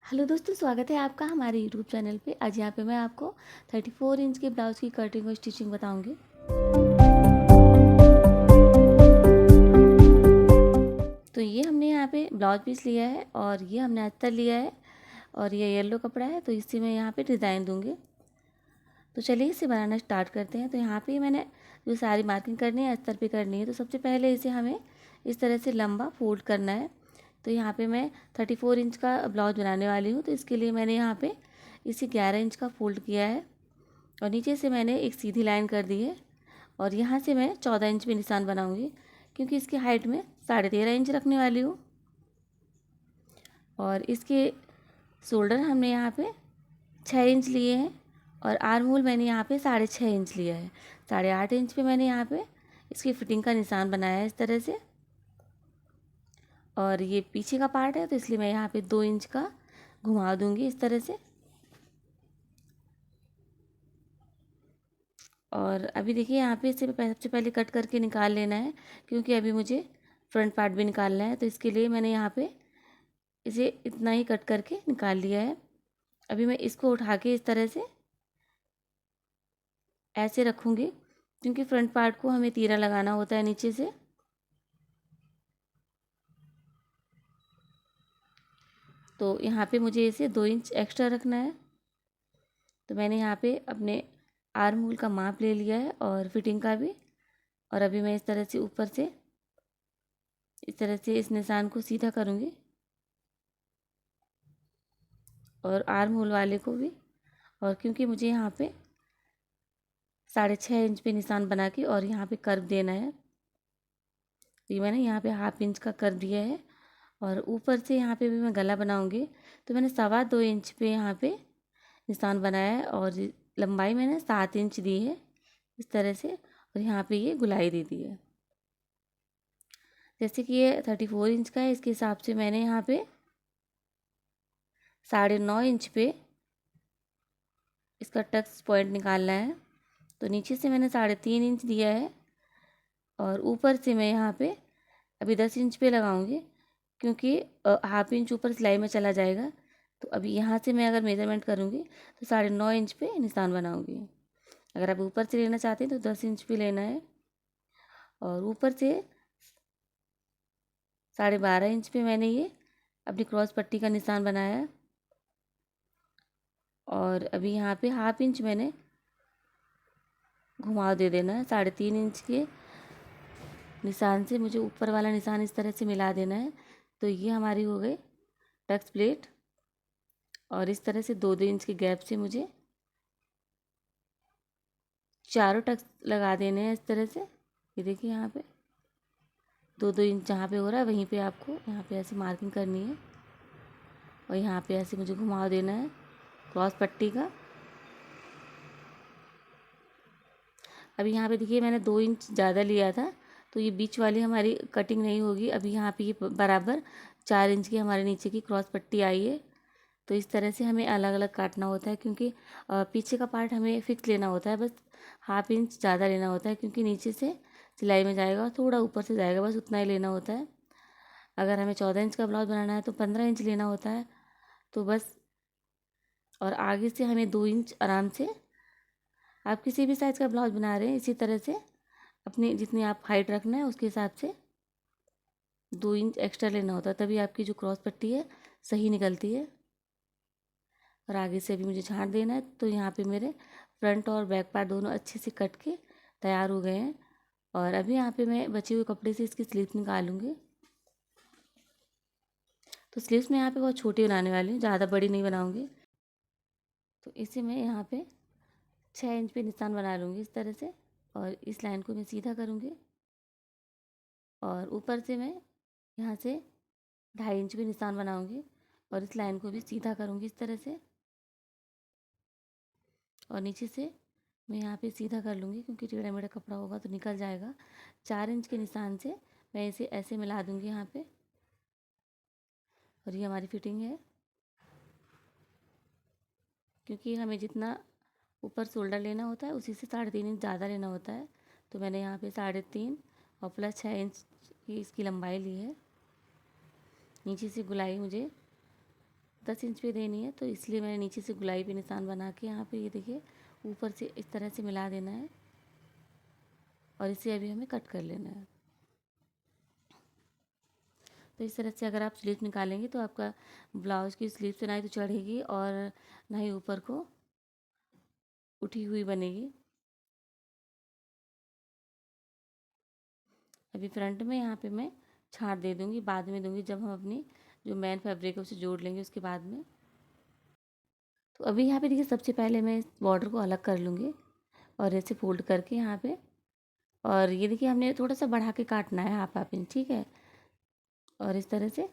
Hello दोस्तों, स्वागत है आपका हमारे यूट्यूब चैनल पे। आज यहाँ पे मैं आपको 34 इंच के ब्लाउज़ की कटिंग और स्टिचिंग बताऊंगी। तो ये हमने यहाँ पे ब्लाउज पीस लिया है और ये हमने अस्तर लिया है और ये येलो कपड़ा है, तो इससे मैं यहाँ पे डिज़ाइन दूंगी। तो चलिए इसे बनाना स्टार्ट करते हैं। तो यहाँ पे मैंने जो सारी मार्किंग करनी है अस्तर पे करनी है। तो सबसे पहले इसे हमें इस तरह से लंबा फोल्ड करना है। तो यहाँ पे मैं 34 इंच का ब्लाउज बनाने वाली हूँ, तो इसके लिए मैंने यहाँ पे इसे 11 इंच का फोल्ड किया है और नीचे से मैंने एक सीधी लाइन कर दी है और यहाँ से मैं 14 इंच पे निशान बनाऊँगी, क्योंकि इसकी हाइट में 13.5 इंच रखने वाली हूँ। और इसके शोल्डर हमने यहाँ पे 6 इंच लिए हैं और आर्म होल मैंने यहाँ पे 6.5 इंच लिया है। 8.5 इंच पे मैंने यहाँ पे इसकी फिटिंग का निशान बनाया है इस तरह से। और ये पीछे का पार्ट है, तो इसलिए मैं यहाँ पे 2 इंच का घुमा दूंगी इस तरह से। और अभी देखिए यहाँ पे इसे सबसे पहले कट करके निकाल लेना है, क्योंकि अभी मुझे फ्रंट पार्ट भी निकालना है। तो इसके लिए मैंने यहाँ पे इसे इतना ही कट करके निकाल लिया है। अभी मैं इसको उठा के इस तरह से ऐसे रखूँगी, क्योंकि फ्रंट पार्ट को हमें तीरा लगाना होता है नीचे से। तो यहाँ पे मुझे इसे 2 इंच एक्स्ट्रा रखना है। तो मैंने यहाँ पे अपने आर्म होल का माप ले लिया है और फिटिंग का भी। और अभी मैं इस तरह से ऊपर से इस तरह से इस निशान को सीधा करूँगी और आर्म होल वाले को भी। और क्योंकि मुझे यहाँ पे 6.5 इंच पे निशान बना के और यहाँ पे कर्व देना है, तो ये मैंने यहाँ पे 1/2 इंच का कर्व दिया है। और ऊपर से यहाँ पे भी मैं गला बनाऊँगी, तो मैंने 2.25 इंच पे यहाँ पे निशान बनाया है और लंबाई मैंने 7 इंच दी है इस तरह से। और यहाँ पे ये गुलाई दे दी है। जैसे कि ये 34 इंच का है, इसके हिसाब से मैंने यहाँ पे 9.5 इंच पे इसका टक्स पॉइंट निकालना है। तो नीचे से मैंने 3.5 इंच दिया है और ऊपर से मैं यहाँ पे अभी 10 इंच पे लगाऊंगी, क्योंकि 1/2 इंच ऊपर सिलाई में चला जाएगा। तो अभी यहाँ से मैं अगर मेजरमेंट करूँगी तो 9.5 इंच पे निशान बनाऊँगी। अगर आप ऊपर से लेना चाहते हैं तो 10 इंच पे लेना है। और ऊपर से 12.5 इंच पे मैंने ये अपनी क्रॉस पट्टी का निशान बनाया है। और अभी यहाँ पे 1/2 इंच मैंने घुमाव दे देना है। 3.5 इंच के निशान से मुझे ऊपर वाला निशान इस तरह से मिला देना है। तो ये हमारी हो गई टक्स प्लेट। और इस तरह से 2-2 इंच के गैप से मुझे चारों टक्स लगा देने हैं इस तरह से। ये देखिए यहाँ पे 2-2 इंच जहाँ पे हो रहा है वहीं पे आपको यहाँ पे ऐसे मार्किंग करनी है और यहाँ पे ऐसे मुझे घुमाव देना है क्रॉस पट्टी का। अभी यहाँ पे देखिए मैंने 2 इंच ज़्यादा लिया था, तो ये बीच वाली हमारी कटिंग नहीं होगी। अभी यहाँ पे ये बराबर 4 इंच की हमारे नीचे की क्रॉस पट्टी आई है। तो इस तरह से हमें अलग अलग काटना होता है, क्योंकि पीछे का पार्ट हमें फिक्स लेना होता है। बस 1/2 इंच ज़्यादा लेना होता है, क्योंकि नीचे से सिलाई में जाएगा और थोड़ा ऊपर से जाएगा, बस उतना ही लेना होता है। अगर हमें 14 इंच का ब्लाउज बनाना है तो 15 इंच लेना होता है। तो बस, और आगे से हमें 2 इंच आराम से, आप किसी भी साइज़ का ब्लाउज बना रहे हैं इसी तरह से अपनी जितनी आप हाइट रखना है उसके हिसाब से 2 इंच एक्स्ट्रा लेना होता है, तभी आपकी जो क्रॉस पट्टी है सही निकलती है। और आगे से अभी मुझे छांट देना है। तो यहाँ पे मेरे फ्रंट और बैक पार्ट दोनों अच्छे से कट के तैयार हो गए हैं। और अभी यहाँ पे मैं बचे हुए कपड़े से इसकी स्लीव्स निकालूंगी। तो स्लीव्स मैं यहाँ पे बहुत छोटी बनाने वाली हूँ, ज़्यादा बड़ी नहीं बनाऊँगी। तो इसे मैं यहाँ पे 6 इंच पे निशान बना लूँगी इस तरह से। और इस लाइन को मैं सीधा करूँगी और ऊपर से मैं यहाँ से 2.5 इंच पे निशान बनाऊँगी और इस लाइन को भी सीधा करूँगी इस तरह से। और नीचे से मैं यहाँ पे सीधा कर लूँगी, क्योंकि टेढ़ा मेढ़ा कपड़ा होगा तो निकल जाएगा। 4 इंच के निशान से मैं इसे ऐसे मिला दूँगी यहाँ पे। और ये हमारी फिटिंग है, क्योंकि हमें जितना ऊपर शोल्डर लेना होता है उसी से 3.5 इंच ज़्यादा लेना होता है। तो मैंने यहाँ पे 3.5 और प्लस 6 इंच की इसकी लंबाई ली है। नीचे से गुलाई मुझे 10 इंच पे देनी है, तो इसलिए मैंने नीचे से गुलाई पे निशान बना के यहाँ पे ये देखिए ऊपर से इस तरह से मिला देना है और इसे अभी हमें कट कर लेना है। तो इस तरह से अगर आप स्लीव निकालेंगे तो आपका ब्लाउज़ की स्लीव से ना ही तो चढ़ेगी और ना ही ऊपर को उठी हुई बनेगी। अभी फ्रंट में यहाँ पे मैं छाँट दे दूँगी, बाद में दूँगी जब हम अपनी जो मेन फैब्रिक है उसे जोड़ लेंगे उसके बाद में। तो अभी यहाँ पे देखिए सबसे पहले मैं इस बॉर्डर को अलग कर लूँगी और ऐसे फोल्ड करके यहाँ पे, और ये देखिए हमने थोड़ा सा बढ़ा के काटना है हाफ इंच, ठीक है। और इस तरह से,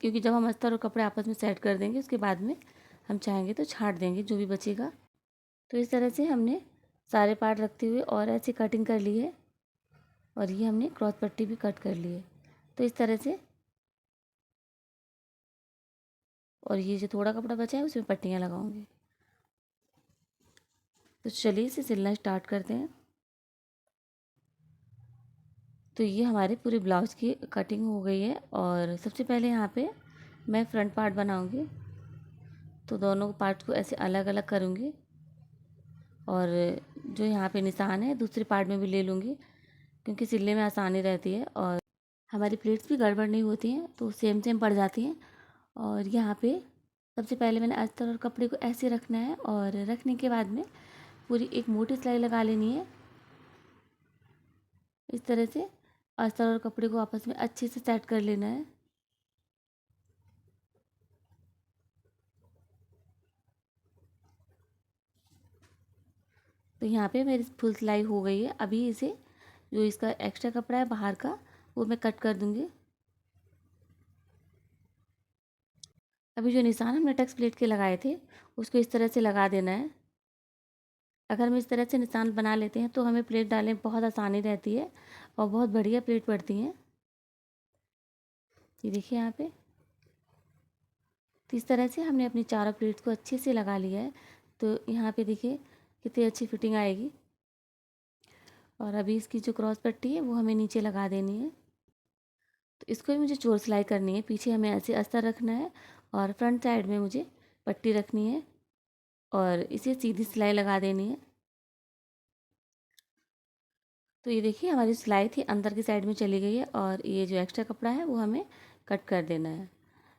क्योंकि जब हम अस्तर और कपड़े आपस में सेट कर देंगे उसके बाद में हम चाहेंगे तो छाँट देंगे जो भी बचेगा। तो इस तरह से हमने सारे पार्ट रखते हुए और ऐसे कटिंग कर ली है और ये हमने क्रॉस पट्टी भी कट कर ली है। तो इस तरह से, और ये जो थोड़ा कपड़ा बचा है उसमें पट्टियाँ लगाऊंगी। तो चलिए इसे सिलना स्टार्ट करते हैं। तो ये हमारे पूरे ब्लाउज़ की कटिंग हो गई है और सबसे पहले यहाँ पे मैं फ्रंट पार्ट बनाऊंगी। तो दोनों पार्ट्स को ऐसे अलग अलग करूँगी और जो यहाँ पे निशान है दूसरे पार्ट में भी ले लूँगी, क्योंकि सिलने में आसानी रहती है और हमारी प्लेट्स भी गड़बड़ नहीं होती हैं, तो सेम सेम पड़ जाती हैं। और यहाँ पे सबसे पहले मैंने अस्तर और कपड़े को ऐसे रखना है और रखने के बाद में पूरी एक मोटी सिलाई लगा लेनी है इस तरह से। अस्तर और कपड़े को आपस में अच्छे से सेट कर लेना है। तो यहाँ पे मेरी फुल सिलाई हो गई है। अभी इसे जो इसका एक्स्ट्रा कपड़ा है बाहर का वो मैं कट कर दूँगी। अभी जो निशान हमने टक्स प्लेट के लगाए थे उसको इस तरह से लगा देना है। अगर हम इस तरह से निशान बना लेते हैं तो हमें प्लेट डालने में बहुत आसानी रहती है और बहुत बढ़िया प्लेट पड़ती हैं। ये देखिए यहाँ पे, तो इस तरह से हमने अपनी चारों प्लेट्स को अच्छे से लगा लिया है। तो यहाँ पे देखिए कितनी अच्छी फिटिंग आएगी। और अभी इसकी जो क्रॉस पट्टी है वो हमें नीचे लगा देनी है। तो इसको भी मुझे चोर सिलाई करनी है। पीछे हमें ऐसे अस्तर रखना है और फ्रंट साइड में मुझे पट्टी रखनी है और इसे सीधी सिलाई लगा देनी है। तो ये देखिए हमारी सिलाई थी अंदर की साइड में चली गई है और ये जो एक्स्ट्रा कपड़ा है वो हमें कट कर देना है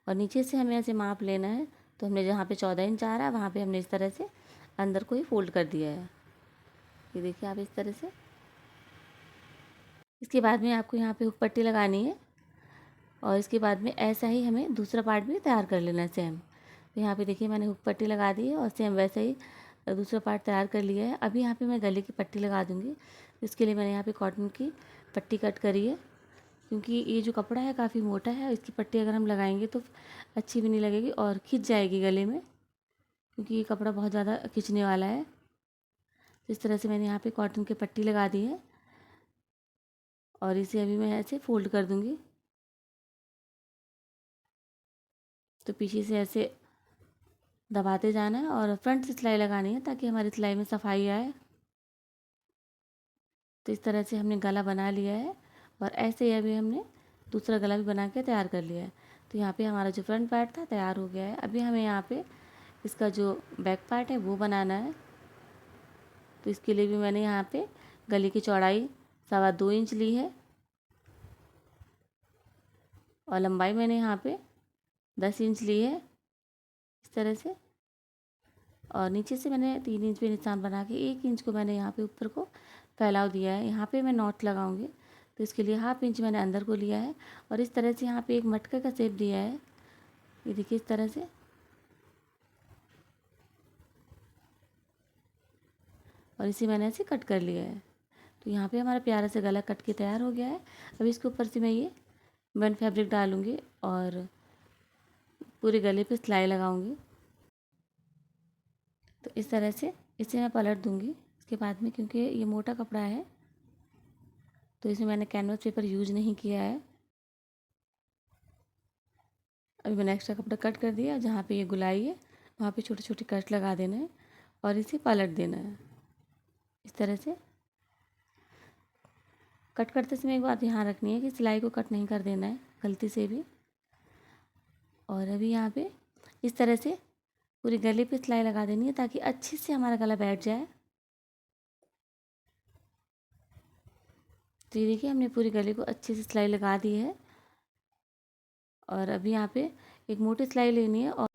और नीचे से हमें ऐसे माप लेना है। तो हमने जहाँ पे 14 इंच आ रहा है वहाँ पे हमने इस तरह से अंदर को ही फोल्ड कर दिया है। ये देखिए आप इस तरह से। इसके बाद में आपको यहाँ पे हुक पट्टी लगानी है और इसके बाद में ऐसा ही हमें दूसरा पार्ट भी तैयार कर लेना है सेम। तो यहाँ पे देखिए मैंने हुक पट्टी लगा दी है और सेम वैसे ही दूसरा पार्ट तैयार कर लिया है। अभी यहाँ पे मैं गले की पट्टी लगा दूँगी। इसके लिए मैंने यहाँ पे कॉटन की पट्टी कट करी है, क्योंकि ये जो कपड़ा है काफ़ी मोटा है। इसकी पट्टी अगर हम लगाएंगे तो अच्छी भी नहीं लगेगी और खिंच जाएगी गले में, क्योंकि ये कपड़ा बहुत ज़्यादा खिंचने वाला है। तो इस तरह से मैंने यहाँ पे कॉटन की पट्टी लगा दी है और इसे अभी मैं ऐसे फोल्ड कर दूँगी। तो पीछे से ऐसे दबाते जाना है और फ्रंट से सिलाई लगानी है ताकि हमारी सिलाई में सफाई आए। तो इस तरह से हमने गला बना लिया है और ऐसे ही अभी हमने दूसरा गला भी बना के तैयार कर लिया है। तो यहाँ पे हमारा जो फ्रंट पार्ट था तैयार हो गया है। अभी हमें यहाँ पे इसका जो बैक पार्ट है वो बनाना है। तो इसके लिए भी मैंने यहाँ पे गले की चौड़ाई 2.25 इंच ली है और लंबाई मैंने यहाँ पे 10 इंच ली है इस तरह से। और नीचे से मैंने 3 इंच पे निशान बना के 1 इंच को मैंने यहाँ पे ऊपर को फैलाव दिया है। यहाँ पे मैं नॉट लगाऊंगी, तो इसके लिए हाफ इंच मैंने अंदर को लिया है और इस तरह से यहाँ पे एक मटके का शेप दिया है। ये देखिए इस तरह से, और इसे मैंने ऐसे कट कर लिया है। तो यहाँ पे हमारा प्यारा सा गला कट के तैयार हो गया है। अब इसके ऊपर से मैं ये वन फैब्रिक डालूँगी और पूरे गले पे सिलाई लगाऊंगी। तो इस तरह से इसे मैं पलट दूंगी इसके बाद में, क्योंकि ये मोटा कपड़ा है तो इसमें मैंने कैनवस पेपर यूज नहीं किया है। अभी मैंने एक्स्ट्रा कपड़ा कट कर दिया। जहाँ पे ये गुलाई है वहाँ पे छोटे छोटे कट लगा देना है और इसे पलट देना है इस तरह से। कट करते समय एक बात ध्यान रखनी है कि सिलाई को कट नहीं कर देना है गलती से भी। और अभी यहाँ पे इस तरह से पूरे गले पे सिलाई लगा देनी है ताकि अच्छे से हमारा गला बैठ जाए। तो ये देखिए हमने पूरे गले को अच्छे से सिलाई लगा दी है। और अभी यहाँ पे एक मोटी सिलाई लेनी है और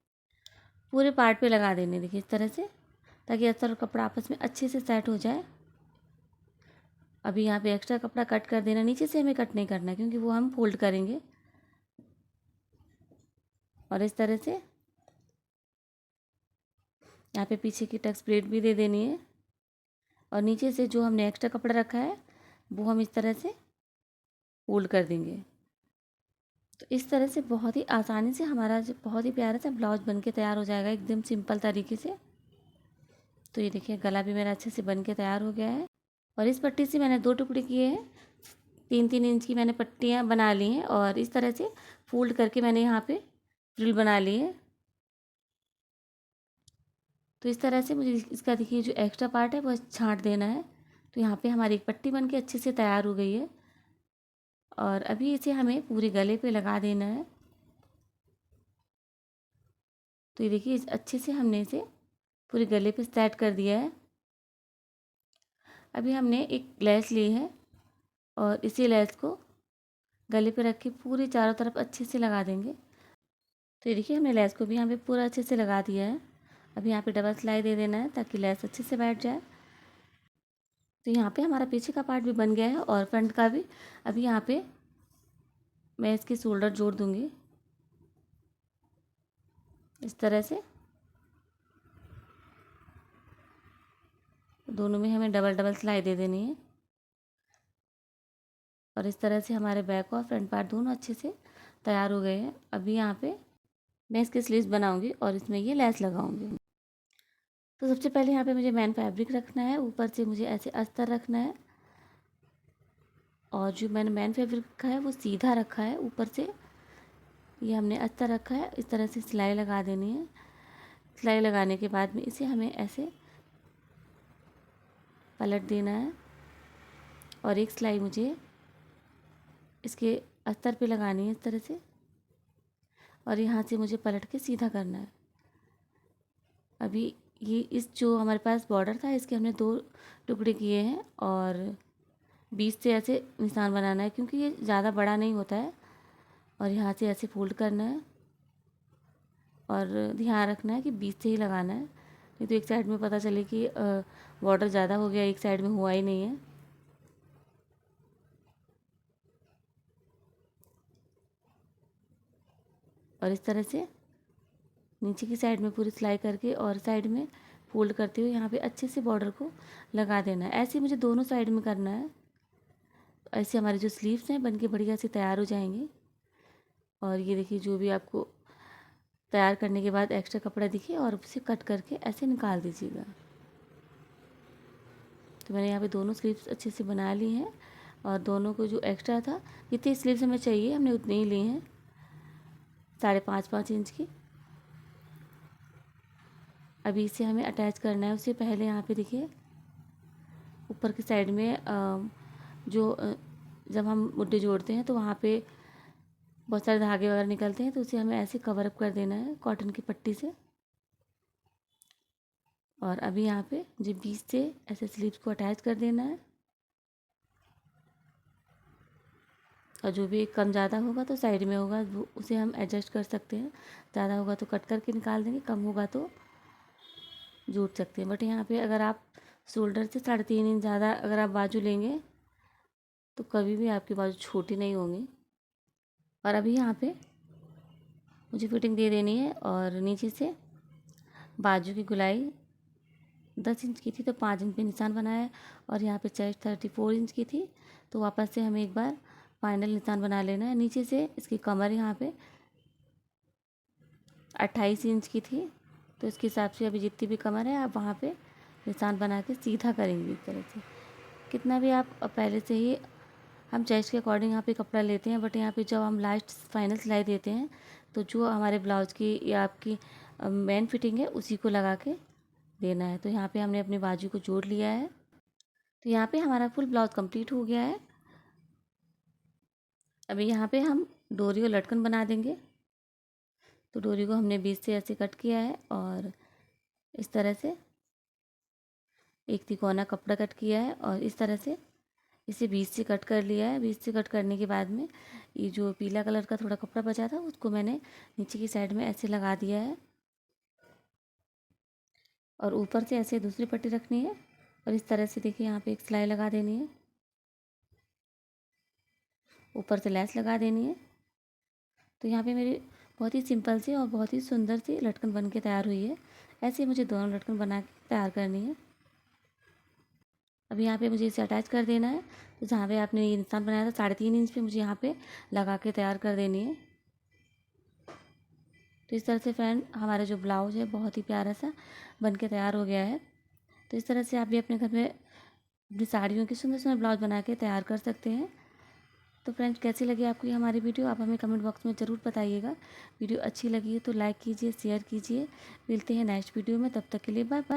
पूरे पार्ट पे लगा देनी है, देखिए इस तरह से, ताकि अस्तर और कपड़ा आपस में अच्छे से सेट हो जाए। अभी यहाँ पे एक्स्ट्रा कपड़ा कट कर देना, नीचे से हमें कट नहीं करना है क्योंकि वो हम फोल्ड करेंगे। और इस तरह से यहाँ पे पीछे की टक्स प्लेट भी दे देनी है। और नीचे से जो हमने एक्स्ट्रा कपड़ा रखा है वो हम इस तरह से फोल्ड कर देंगे। तो इस तरह से बहुत ही आसानी से हमारा जो बहुत ही प्यारा सा ब्लाउज बन के तैयार हो जाएगा, एकदम सिंपल तरीके से। तो ये देखिए गला भी मेरा अच्छे से बन के तैयार हो गया है। और इस पट्टी से मैंने 2 टुकड़े किए हैं, 3-3 इंच की मैंने पट्टियाँ बना ली हैं और इस तरह से फोल्ड करके मैंने यहाँ पे फ्रिल बना ली है। तो इस तरह से मुझे इसका देखिए जो एक्स्ट्रा पार्ट है वो छांट देना है। तो यहाँ पे हमारी एक पट्टी बन के अच्छे से तैयार हो गई है। और अभी इसे हमें पूरे गले पे लगा देना है। तो ये देखिए अच्छे से हमने इसे पूरे गले पे सेट कर दिया है। अभी हमने एक लेस ली है और इसी लेस को गले पे रख के पूरी चारों तरफ अच्छे से लगा देंगे। तो ये देखिए हमने लेस को भी यहाँ पे पूरा अच्छे से लगा दिया है। अभी यहाँ पे डबल सिलाई दे देना है ताकि लेस अच्छे से बैठ जाए। तो यहाँ पे हमारा पीछे का पार्ट भी बन गया है और फ्रंट का भी। अभी यहाँ पे मैं इसके शोल्डर जोड़ दूँगी इस तरह से। दोनों में हमें डबल डबल सिलाई दे देनी है। और इस तरह से हमारे बैक और फ्रंट पार्ट दोनों अच्छे से तैयार हो गए हैं। अभी यहाँ पे मैं इसके स्लीव्स बनाऊंगी और इसमें ये लेस लगाऊंगी। तो सबसे पहले यहाँ पे मुझे मैन फैब्रिक रखना है, ऊपर से मुझे ऐसे अस्तर रखना है। और जो मैंने मैन फैब्रिक रखा है वो सीधा रखा है, ऊपर से ये हमने अस्तर रखा है। इस तरह से सिलाई लगा देनी है। सिलाई लगाने के बाद में इसे हमें ऐसे पलट देना है और एक सिलाई मुझे इसके अस्तर पे लगानी है इस तरह से। और यहाँ से मुझे पलट के सीधा करना है। अभी ये इस जो हमारे पास बॉर्डर था इसके हमने 2 टुकड़े किए हैं और बीच से ऐसे निशान बनाना है क्योंकि ये ज़्यादा बड़ा नहीं होता है। और यहाँ से ऐसे फोल्ड करना है और ध्यान रखना है कि बीच से ही लगाना है, नहीं तो एक साइड में पता चले कि बॉर्डर ज़्यादा हो गया, एक साइड में हुआ ही नहीं है। और इस तरह से नीचे की साइड में पूरी सिलाई करके और साइड में फोल्ड करते हुए यहाँ पे अच्छे से बॉर्डर को लगा देना है। ऐसे मुझे दोनों साइड में करना है। ऐसे हमारे जो स्लीव्स हैं बनके बढ़िया से तैयार हो जाएंगे। और ये देखिए जो भी आपको तैयार करने के बाद एक्स्ट्रा कपड़ा दिखे और उसे कट करके ऐसे निकाल दीजिएगा। तो मैंने यहाँ पे दोनों स्लीव्स अच्छे से बना ली हैं और दोनों को जो एक्स्ट्रा था, जितनी स्लीव्स हमें चाहिए हमने उतने ही लिए हैं, 5.5 इंच की। अभी इसे हमें अटैच करना है। उससे पहले यहाँ पे देखिए ऊपर की साइड में जब हम मुड्ढे जोड़ते हैं तो वहाँ पे बहुत सारे धागे वगैरह निकलते हैं, तो उसे हमें ऐसे कवर अप कर देना है कॉटन की पट्टी से। और अभी यहाँ पे जो बीच से ऐसे स्लीव्स को अटैच कर देना है। और जो भी कम ज़्यादा होगा तो साइड में होगा, वो उसे हम एडजस्ट कर सकते हैं। ज़्यादा होगा तो कट करके निकाल देंगे, कम होगा तो जोड़ सकते हैं। बट यहाँ पे अगर आप शोल्डर से 3.5 इंच ज़्यादा अगर आप बाजू लेंगे तो कभी भी आपकी बाजू छोटी नहीं होंगी। और अभी यहाँ पे मुझे फिटिंग दे देनी है और नीचे से बाजू की गुलाई 10 इंच की थी तो 5 इंच पे निशान बनाया है। और यहाँ पे चेस्ट 34 इंच की थी तो वापस से हमें एक बार फाइनल निशान बना लेना है। नीचे से इसकी कमर यहाँ पे 28 इंच की थी तो इसके हिसाब से अभी जितनी भी कमर है आप वहाँ पे निशान बना के सीधा करेंगे इस तरह से। कितना भी आप पहले से ही हम चेस्ट के अकॉर्डिंग यहाँ पे कपड़ा लेते हैं, बट यहाँ पे जब हम लास्ट फाइनल सिलाई देते हैं तो जो हमारे ब्लाउज की या आपकी मेन फिटिंग है उसी को लगा के देना है। तो यहाँ पे हमने अपनी बाजू को जोड़ लिया है। तो यहाँ पे हमारा फुल ब्लाउज कंप्लीट हो गया है। अभी यहाँ पे हम डोरी और लटकन बना देंगे। तो डोरी को हमने बीच से ऐसे कट किया है और इस तरह से एक तिकोना कपड़ा कट किया है और इस तरह से इसे बीच से कट कर लिया है। बीच से कट करने के बाद में ये जो पीला कलर का थोड़ा कपड़ा बचा था उसको मैंने नीचे की साइड में ऐसे लगा दिया है और ऊपर से ऐसे दूसरी पट्टी रखनी है और इस तरह से देखिए यहाँ पे एक सिलाई लगा देनी है, ऊपर से लेस लगा देनी है। तो यहाँ पे मेरी बहुत ही सिंपल सी और बहुत ही सुंदर सी लटकन बन के तैयार हुई है। ऐसे ही मुझे दोनों लटकन बना के तैयार करनी है। अब यहाँ पे मुझे इसे अटैच कर देना है। तो जहाँ पे आपने ये निशान बनाया था 3.5 इंच पे मुझे यहाँ पे लगा के तैयार कर देनी है। तो इस तरह से फ्रेंड हमारा जो ब्लाउज है बहुत ही प्यारा सा बन के तैयार हो गया है। तो इस तरह से आप भी अपने घर में अपनी साड़ियों की सुंदर सुंदर ब्लाउज बना के तैयार कर सकते हैं। तो फ्रेंड्स कैसी लगी आपको ये हमारी वीडियो, आप हमें कमेंट बॉक्स में ज़रूर बताइएगा। वीडियो अच्छी लगी है तो लाइक कीजिए, शेयर कीजिए। मिलते हैं नेक्स्ट वीडियो में, तब तक के लिए बाय बाय।